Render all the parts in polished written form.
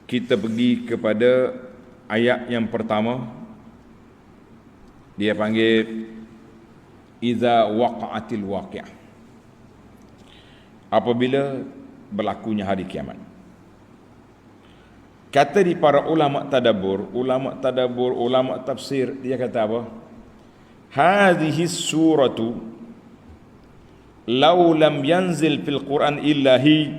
kita pergi kepada ayat yang pertama. Dia panggil iza waqa'atil waqi'ah, apabila berlakunya hari kiamat. Kata di para ulama tadabbur, ulama tafsir, dia kata apa? Hadhihi suratu law lam yanzil fil Quran illa hi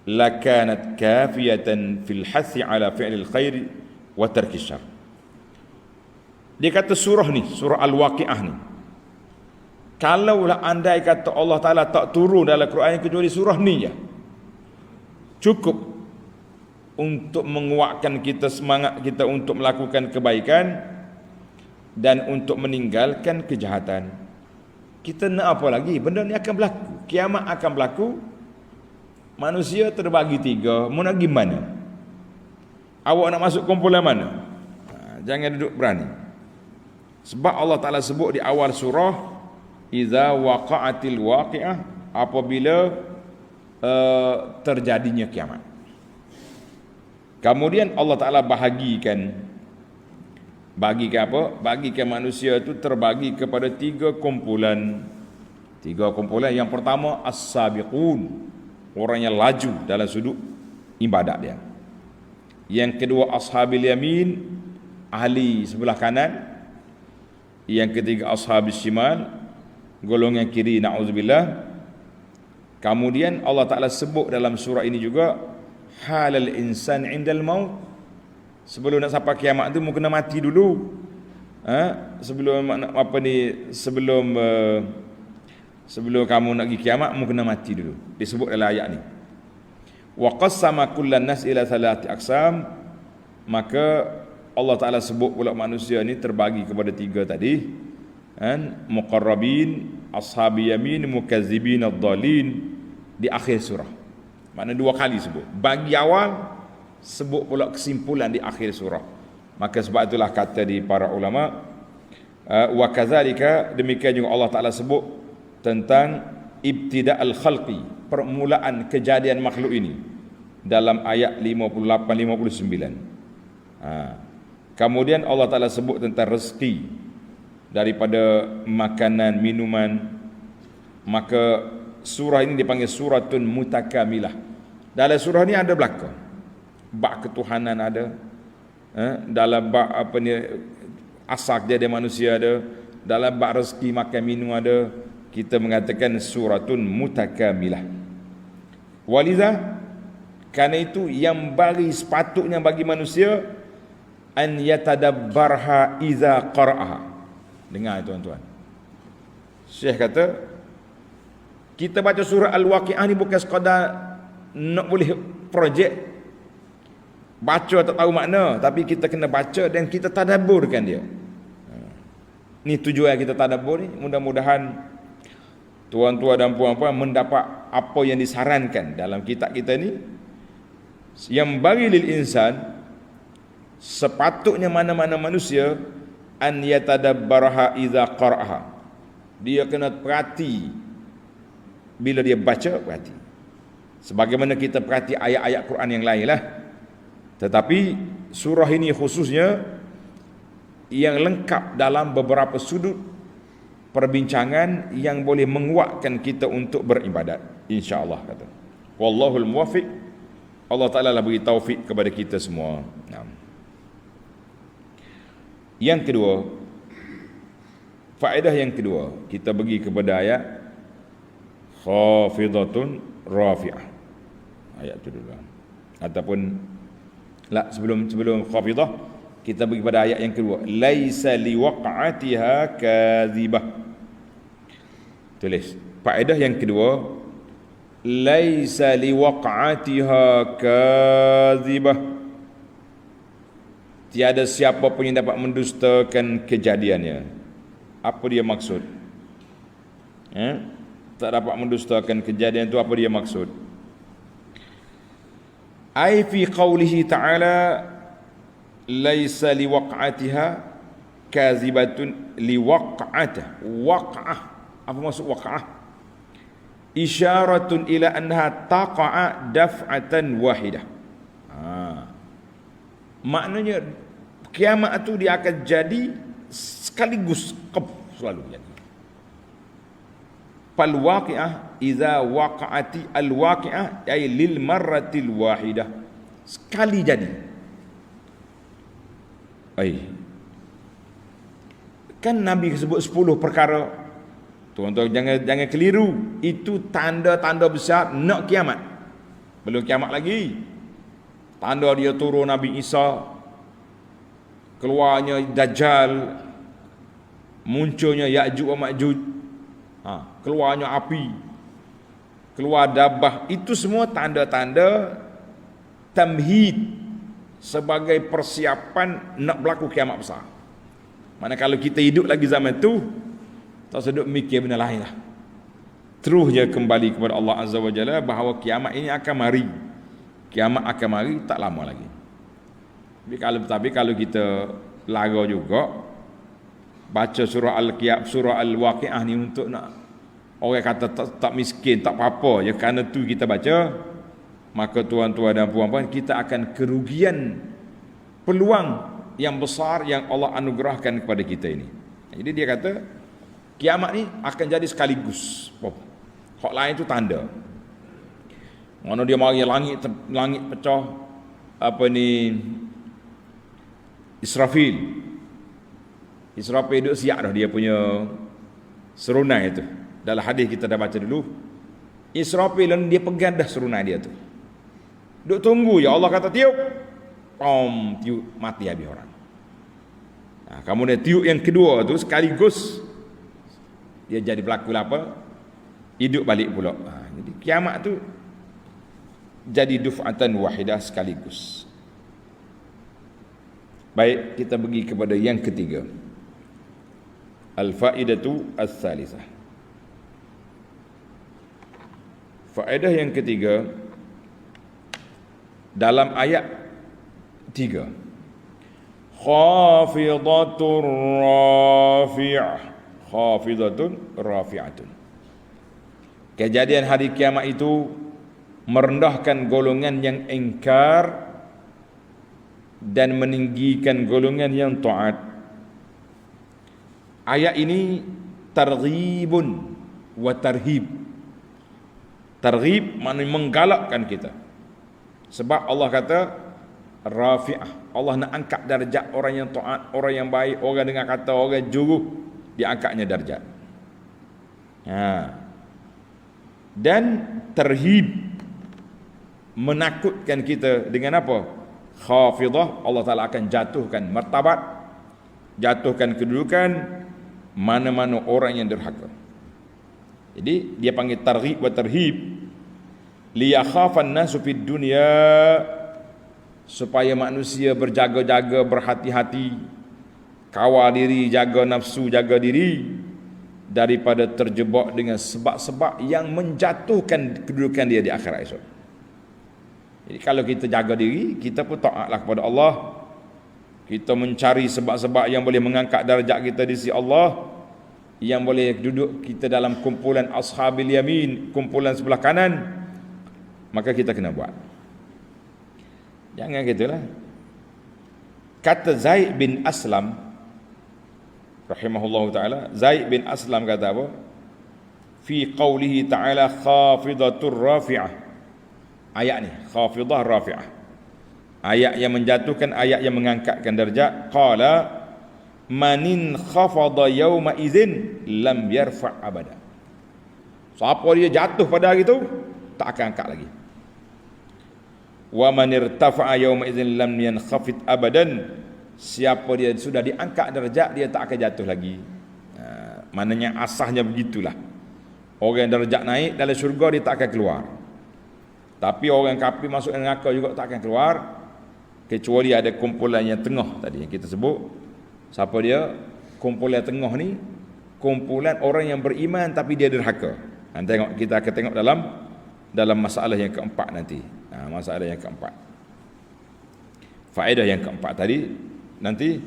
lakanat kafiyatan fil hathi ala fi'lil khair wa tarki syarr. Dia kata surah ni, surah Al-Waqi'ah ni, kalaulah andai kata Allah Ta'ala tak turun dalam Quran kecuali surah ni je, cukup untuk menguatkan kita, semangat kita untuk melakukan kebaikan dan untuk meninggalkan kejahatan. Kita nak apa lagi? Benda ni akan berlaku, kiamat akan berlaku, manusia terbagi tiga, mau nak pergi mana? Awak nak masuk kumpulan mana? Jangan duduk berani. Sebab Allah Ta'ala sebut di awal surah, iza waqa'atil waqi'ah, apabila terjadinya kiamat. Kemudian Allah Ta'ala bagikan apa? Bagikan manusia itu terbagi kepada tiga kumpulan. Yang pertama as-sabiqun, orang yang laju dalam sudut ibadat dia. Yang kedua ashabil yamin, ahli sebelah kanan. Yang ketiga ashabis shimal, golongan kiri, na'udzubillah. Kemudian Allah Ta'ala sebut dalam surah ini juga halal insan indal maut, sebelum nak sampai kiamat tu mu kena mati dulu. Sebelum kamu nak pergi kiamat mu kena mati dulu. Disebut dalam ayat ni. Wa qassama kullan nas ila thalathati aqsam, maka Allah Ta'ala sebut pula manusia ni terbagi kepada tiga tadi, muqarrabin, ashabi yamin, mukazzibin ad-dhalin, di akhir surah. Makna dua kali sebut. Bagi awal, sebut pula kesimpulan di akhir surah. Maka sebab itulah kata di para ulama, wa kadzalika, demikian juga Allah Ta'ala sebut tentang ibtida'al khalqi, permulaan kejadian makhluk ini, dalam ayat 58-59. Kemudian Allah Ta'ala sebut tentang rezeki daripada makanan, minuman. Maka surah ini dipanggil suratun mutakamilah. Dalam surah ni ada belaka bab ketuhanan ada, dalam bab apa ni, asal jadi manusia ada, dalam bab rezeki makan minum ada. Kita mengatakan suratun mutakamilah. Waliza, kerana itu yang bagi sepatutnya bagi manusia an yatadabbarha iza qara'aha. Dengar tuan-tuan, Syekh kata kita baca surah Al-Waqi'ah ni bukan sekadar nak boleh projek baca tak tahu makna, tapi kita kena baca dan kita tadabburkan dia. Ni tujuan kita tadabbur ni. Mudah-mudahan tuan-tuan dan puan-puan mendapat apa yang disarankan dalam kitab kita ni, yang bagi lil insan, sepatutnya mana-mana manusia an yatadabbarha iza qara'aha, dia kena perhati bila dia baca, perhati sebagaimana kita perhati ayat-ayat Quran yang lain lah. Tetapi surah ini khususnya yang lengkap dalam beberapa sudut perbincangan yang boleh menguatkan kita untuk beribadat, insya-Allah kata. Wallahul muwaffiq. Allah Ta'ala lah beri taufik kepada kita semua. Yang kedua, faedah yang kedua, kita pergi kepada ayat khafidatun rafi'ah. Ayat tu dulu. Ataupun sebelum khafidah, kita pergi pada ayat yang kedua, laisa liwaq'atiha kadzibah. Tulis faedah yang kedua, laisa liwaq'atiha kadzibah. Tiada siapa pun yang dapat mendustakan kejadiannya. Apa dia maksud? Tak dapat mendustakan kejadian itu, apa dia maksud? Ai fi qawlihi ta'ala laisa liwaq'atiha kazibatun liwaq'atah. Waq'ah, apa maksud waq'ah? Isyaratun ila annaha taqa'a daf'atan wahidah. Maknanya kiamat tu dia akan jadi sekaligus selalu jadi. Fal waqi'ah idza waqa'ati al waqi'ah ay lil marratil wahidah. Sekali jadi. Kan Nabi sebut 10 perkara. Tuan-tuan jangan keliru. Itu tanda-tanda besar nak kiamat. Belum kiamat lagi. Tanda dia turun Nabi Isa, keluarnya Dajjal, munculnya Ya'juj wa Ma'juj, keluarnya api, keluar dabah. Itu semua tanda-tanda tamhid sebagai persiapan nak berlaku kiamat besar. Mana kalau kita hidup lagi zaman tu, tak sedut mikir benda lain lah. Terus je kembali kepada Allah Azza wa Jalla bahawa kiamat ini akan mari. Kiamat akan mari tak lama lagi. Tapi kalau kita lara juga baca surah Al-Waqi'ah ni untuk nak orang kata tak miskin, tak apa-apa, ya kerana tu kita baca, maka tuan-tuan dan puan-puan, kita akan kerugian peluang yang besar yang Allah anugerahkan kepada kita ini. Jadi dia kata kiamat ni akan jadi sekaligus. Hak lain itu tanda. Mana dia mari langit pecah, Israfil duduk siap dah dia punya serunai itu. Dalam hadis kita dah baca dulu, Israfil dia pegang dah serunai dia tu. Duk tunggu ya Allah kata tiup. Tiup mati habis orang. Kemudian tiup yang kedua tu sekaligus dia jadi berlaku apa? Hidup balik pula. Jadi kiamat tu jadi duf'atan wahidah sekaligus. Baik, kita pergi kepada yang ketiga. Al-faidatu as-salisah. Faedah yang ketiga dalam ayat 3. Khafidatur rafi'ah. Khafidatun rafi'atun. Kejadian hari kiamat itu merendahkan golongan yang ingkar dan meninggikan golongan yang taat. Ayat ini targhibun wa tarhib. Targhib maknanya menggalakkan kita. Sebab Allah kata rafi'ah. Allah nak angkat darjat orang yang taat, orang yang baik, orang dengar kata, orang juru, diangkatnya darjat. Dan terhib, menakutkan kita dengan apa? Khafidah, Allah Ta'ala akan jatuhkan martabat, jatuhkan kedudukan mana-mana orang yang derhaka. Jadi dia panggil targhib wa tarhib, liyakhafan nasu fid dunya, supaya manusia berjaga-jaga, berhati-hati, kawal diri, jaga nafsu, jaga diri daripada terjebak dengan sebab-sebab yang menjatuhkan kedudukan dia di akhirat esok. Jadi kalau kita jaga diri, kita pun taatlah kepada Allah. Kita mencari sebab-sebab yang boleh mengangkat darjat kita di sisi Allah, yang boleh duduk kita dalam kumpulan ashabil yamin, kumpulan sebelah kanan, maka kita kena buat. Jangan gitulah. Kata Zaid bin Aslam rahimahullahu taala, Zaid bin Aslam kata apa? Fi qawlihi ta'ala khafidatur rafi'ah. Ayat ni khafidah rafi'ah, ayat yang menjatuhkan, ayat yang mengangkatkan darjat. Qala manin khafada yawma idzin lam yarfa' abada. Siapa dia jatuh pada hari itu, tak akan angkat lagi. Wa man irtafa'a yawma idzin lam yankhafid abadan. Siapa dia sudah diangkat darjat, dia tak akan jatuh lagi. Maknanya asasnya begitulah. Orang yang darjat naik dalam syurga, dia tak akan keluar. Tapi orang kafir masuk neraka juga tak akan keluar, kecuali ada kumpulan yang tengah tadi yang kita sebut. Siapa dia? Kumpulan tengah ni kumpulan orang yang beriman tapi dia derhaka. Tengok, kita akan tengok dalam masalah yang keempat nanti. Masalah yang keempat, faedah yang keempat tadi, nanti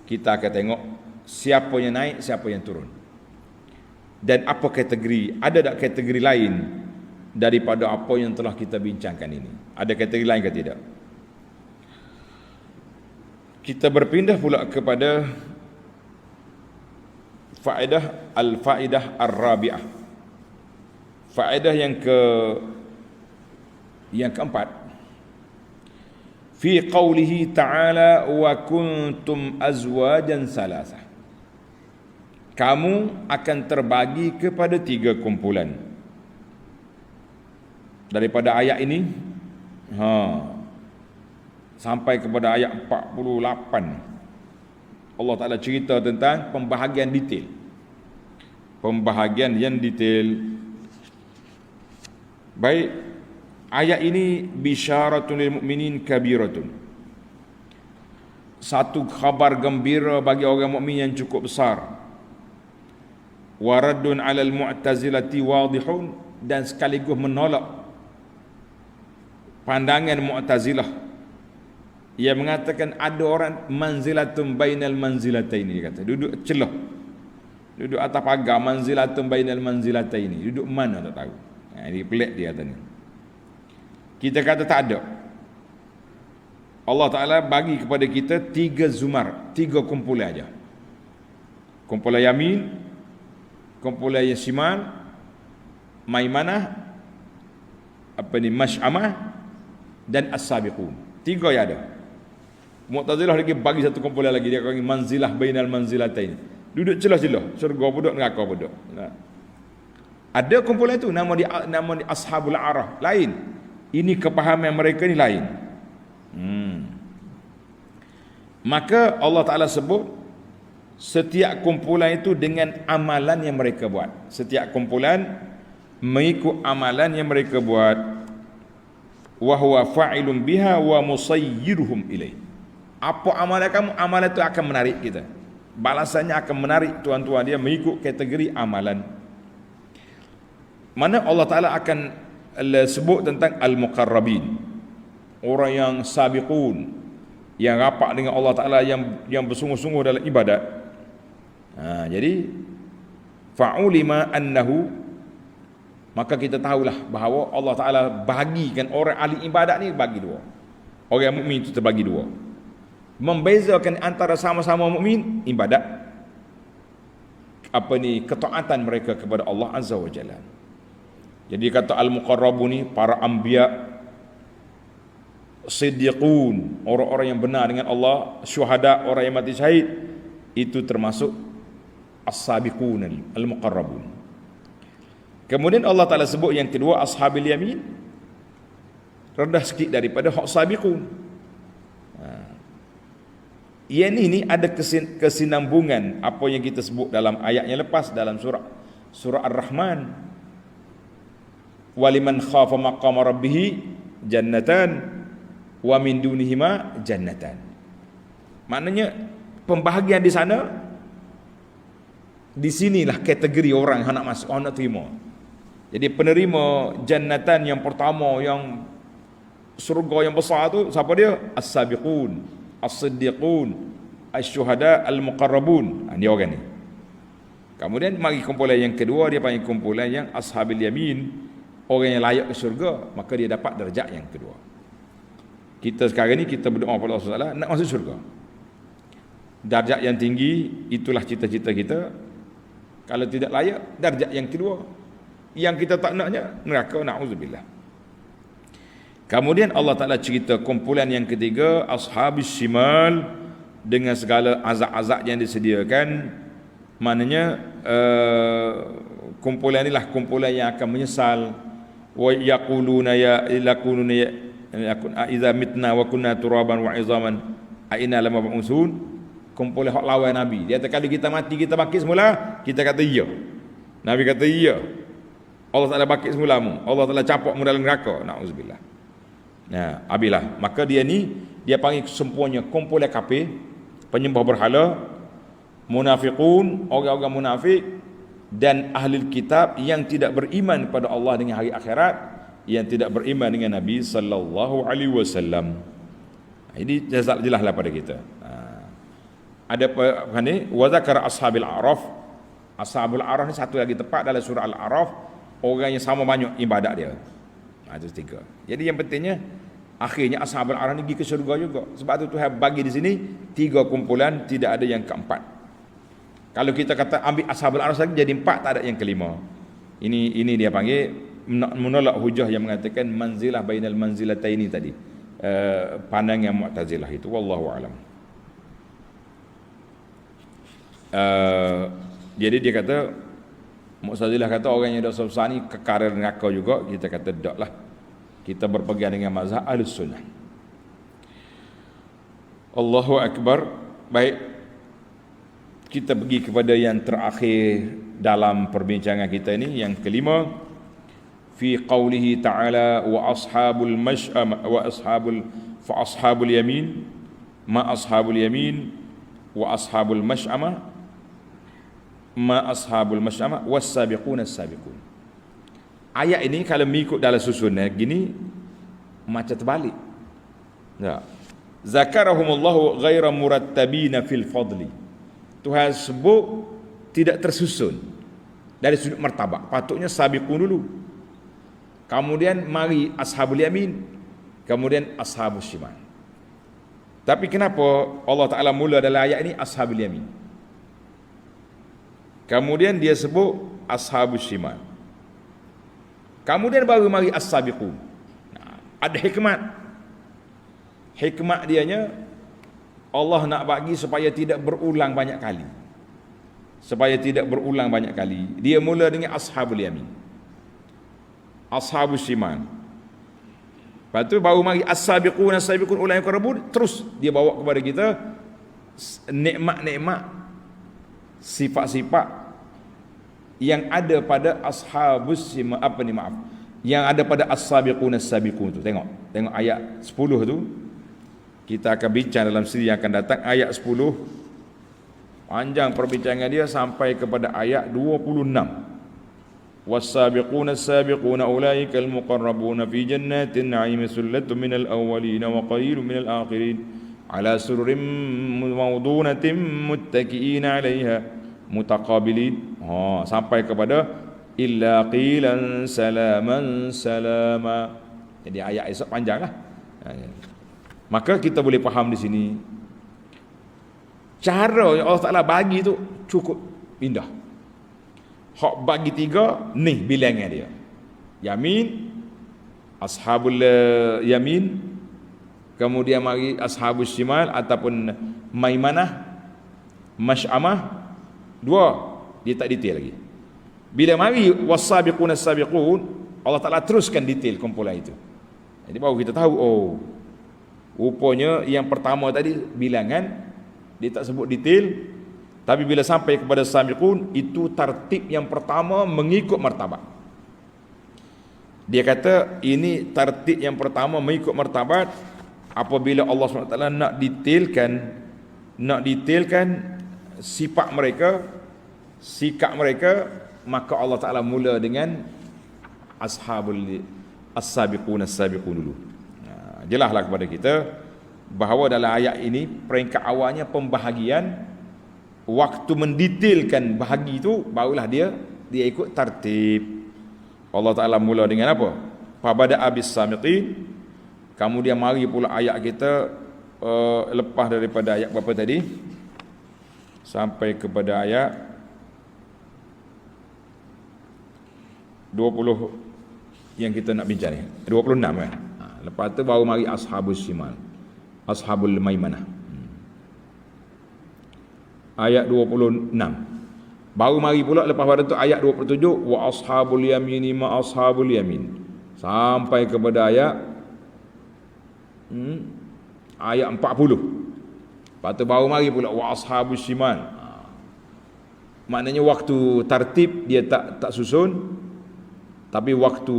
kita akan tengok siapa yang naik, siapa yang turun, dan apa kategori. Ada tak kategori lain daripada apa yang telah kita bincangkan ini? Ada kategori lain ke tidak? Kita berpindah pula kepada faedah ar-rabi'ah. Faedah yang keempat. Fi qawlihi ta'ala wa kuntum azwajan salasah. Kamu akan terbagi kepada 3 kumpulan. Daripada ayat ini sampai kepada ayat 48, Allah Ta'ala cerita tentang pembahagian detail. Pembahagian yang detail. Baik, ayat ini bisyaratun lil mu'minin kabiratun. Satu khabar gembira bagi orang mukmin yang cukup besar. Waraddun 'alal mu'tazilati wadihun, dan sekaligus menolak pandangan Mu'tazilah yang mengatakan ada orang manzilatun bainal manzilataini, dia kata duduk celah, duduk atas pagar, manzilatun bainal manzilataini, duduk mana tak tahu. Dia pelik dia kata ni. Kita kata tak ada. Allah Ta'ala bagi kepada kita 3 zumar, 3 kumpulan aja. Kumpulan yamin, kumpulan yang shimal, maimanah, masy'amah, dan as-sabiqun. 3 yang ada. Mu'tazilah lagi bagi satu kumpulan lagi, dia panggil manzilah bainal manzilatain. Duduk celah-celah, syurga pun neraka pun. Ada kumpulan itu nama dia ashabul arah, lain. Ini kepahaman mereka ni lain. Maka Allah Ta'ala sebut setiap kumpulan itu dengan amalan yang mereka buat. Setiap kumpulan mengikut amalan yang mereka buat. Wa huwa fa'ilun biha wa musayyiruhum ilaih. Apa amalan kamu? Amalan itu akan menarik kita. Balasannya akan menarik tuan-tuan dia mengikut kategori amalan. Mana Allah Ta'ala akan sebut tentang al-muqarrabin, orang yang sabiqun, yang rapat dengan Allah Ta'ala, yang bersungguh-sungguh dalam ibadat. Jadi fa'ulima annahu, maka kita tahulah bahawa Allah Ta'ala bahagikan orang ahli ibadat ni bagi 2. Orang mukmin itu terbagi 2. Membezakan antara sama-sama mukmin ibadat, ketaatan mereka kepada Allah Azza wa Jalla. Jadi kata al-muqarrabun ni para anbiya, siddiqun, orang-orang yang benar dengan Allah, syuhada, orang yang mati syahid, itu termasuk as-sabiqun al-muqarrabun. Kemudian Allah Ta'ala sebut yang kedua ashabil yamin, rendah sikit daripada hak sabiqun. Yang ini ada kesinambungan apa yang kita sebut dalam ayat yang lepas dalam surah Ar-Rahman. Waliman khafa maqama rabbih jannatan wa min dunihima jannatan. Maknanya pembahagian di sana, di sinilah kategori orang yang nak masuk, orang nak terima. Jadi penerima jannatan yang pertama, yang surga yang besar tu siapa dia? As-sabiqun, as-siddiqun, asy-syuhada, al-muqarrabun. Dia orang ni. Kemudian mari kumpulan yang kedua, dia panggil kumpulan yang ashabil yamin, orang yang layak ke syurga, maka dia dapat darjat yang kedua. Kita sekarang ni kita berdoa kepada Allah SWT nak masuk syurga. Darjat yang tinggi itulah cita-cita kita. Kalau tidak layak, darjat yang kedua. Yang kita tak naknya neraka, na'udzubillah. Kemudian Allah Ta'ala cerita kumpulan yang ketiga, ashabis shimal, dengan segala azab-azab yang disediakan. Maknanya kumpulan inilah kumpulan yang akan menyesal. Wa yaquluna ya ilakununa ya idza mitna wa kunna turaban wa izaman a inna lamab'usun. Kumpulan hak lawan Nabi. Dia kata kalau kita mati kita bangkit semula, kita kata ya. Nabi kata ya. Allah Ta'ala bangkit semulamu. Allah Ta'ala campak mu dalam neraka. Na'udzubillah. Nah, abilah. Maka dia ni dia panggil sempurna kumpulan kafir, penyembah berhala, munafiqun, orang-orang munafik, dan ahli kitab yang tidak beriman pada Allah dengan hari akhirat, yang tidak beriman dengan Nabi sallallahu alaihi wasallam. Ini jelaslah pada kita. Ada apa ni? Wa zakara ashabil a'raf. Ashabul a'raf ni satu lagi tepat dalam surah Al-A'raf, orang yang sama banyak ibadat dia. Itu 3. Jadi yang pentingnya Akhirnya ashabul araf ni pergi ke syurga juga. Sebab tu Tuhan bagi di sini 3 kumpulan, tidak ada yang keempat. Kalau kita kata ambil ashabul araf lagi jadi 4, tak ada yang kelima. Ini dia panggil menolak hujah yang mengatakan manzilah bainal manzilataini tadi. Pandangan Mu'tazilah itu, wallahu alam. Jadi dia kata, Mu'tazilah kata orang yang dosa besar ni kekal neraka juga. Kita kata tak lah, kita berpegang dengan mazhab Ahlus Sunnah. Allahu Akbar. Baik, kita pergi kepada yang terakhir dalam perbincangan kita ini, yang kelima, fi qawlihi ta'ala wa ashabul mash'ama wa ashabul yamin ma ashabul yamin wa ashabul mash'ama ma ashabul mash'ama was-sabiquna as-sabiqun. Ayat ini kalau mengikut dalam susunan gini macam terbalik. Ya. Zakarahumullahu ghaira murattabina fil fadli. Tuhan sebut tidak tersusun dari sudut martabat. Patutnya sabiqun dulu, kemudian mari ashabul yamin, kemudian ashabus shimal. Tapi kenapa Allah Ta'ala mula dalam ayat ini ashabul yamin, kemudian dia sebut ashabus shimal, kemudian baru mari as-sabiqun? Ada hikmat. Hikmat dianya Allah nak bagi supaya tidak berulang banyak kali. Supaya tidak berulang banyak kali. Dia mula dengan ashabul yamin, ashabus shimal, lepas tu baru mari as-sabiqun as-sabiqun ulai qarabun. Terus dia bawa kepada kita nikmat-nikmat, sifat-sifat yang ada pada ashabus shimal, yang ada pada as-sabiqun as-sabiqun tu. Tengok ayat 10 tu. Kita akan bincang dalam siri yang akan datang. Ayat 10 panjang perbincangan dia sampai kepada ayat 26. Was-sabiquna as-sabiquna ulaikal muqarrabuna fi jannatin na'im sullatun minal awwalin wa qalilun minal akhirin ala sururin mawdunatin muttaki'ina 'alaiha mutaqabilin. Sampai kepada illa qilan salaman salama. Jadi ayat esok panjanglah. Maka kita boleh faham di sini cara yang Allah Ta'ala bagi tu cukup indah. Hak bagi 3 ni bilangan dia. Yamin, ashabul yamin, kemudian mari ashabus shimal ataupun maimanah, mash'amah. 2 dia tak detail lagi. Bila mari was-sabiquna as-sabiqun, Allah Ta'ala teruskan detail kumpulan itu. Jadi baru kita tahu, rupanya yang pertama tadi bilangan dia tak sebut detail, tapi bila sampai kepada sabiqun itu tartib yang pertama mengikut martabat. Dia kata ini tartib yang pertama mengikut martabat. Apabila Allah SWT nak detailkan sifat mereka, sikap mereka, maka Allah Ta'ala mula dengan as-sabiqun as-sabiqun dulu. Jelaslah kepada kita bahawa dalam ayat ini peringkat awalnya pembahagian, waktu mendetailkan bahagi itu barulah dia ikut tartib. Allah Ta'ala mula dengan apa? Fabada abis samiqin. Kemudian mari pula ayat kita lepas daripada ayat berapa tadi sampai kepada ayat 20 yang kita nak bincang ni, 26 kan. Lepas tu baru mari ashabus shimal, ashabul maimanah. Ayat 26. Baru mari pula lepas pada tu ayat 27 wa ashabul yamini ma ashabul yamin. Sampai kepada ayat 40. Lepas tu baru mari pula wa ashabus shimal. Maknanya waktu tartib dia tak susun, tapi waktu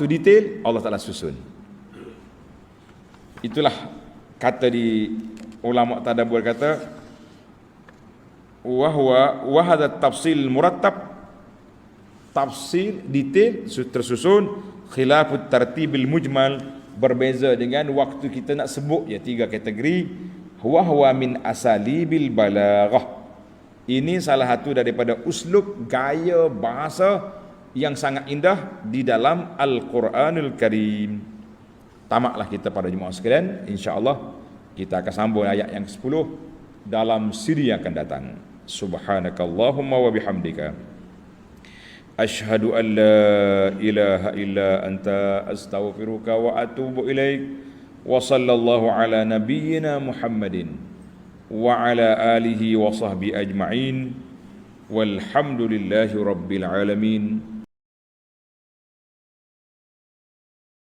detail Allah Ta'ala susun. Itulah kata di ulama tadabbur kata wa hadha tafsil murattab, tafsir detail tersusun, khilafut tartibil mujmal, berbeza dengan waktu kita nak sebut ya 3 kategori. Huwa min asalibil balaghah, ini salah satu daripada uslub gaya bahasa yang sangat indah di dalam Al-Quranul Karim. Tamaklah kita pada jemaah sekalian, insya-Allah kita akan sambung ayat yang ke-10 dalam siri yang akan datang. Subhanakallahumma wa bihamdika asyhadu an la ilaha illa anta astaghfiruka wa atubu ilaik. Wa sallallahu ala nabiyyina Muhammadin wa ala alihi wa sahbihi ajma'in. Walhamdulillahi rabbil alamin.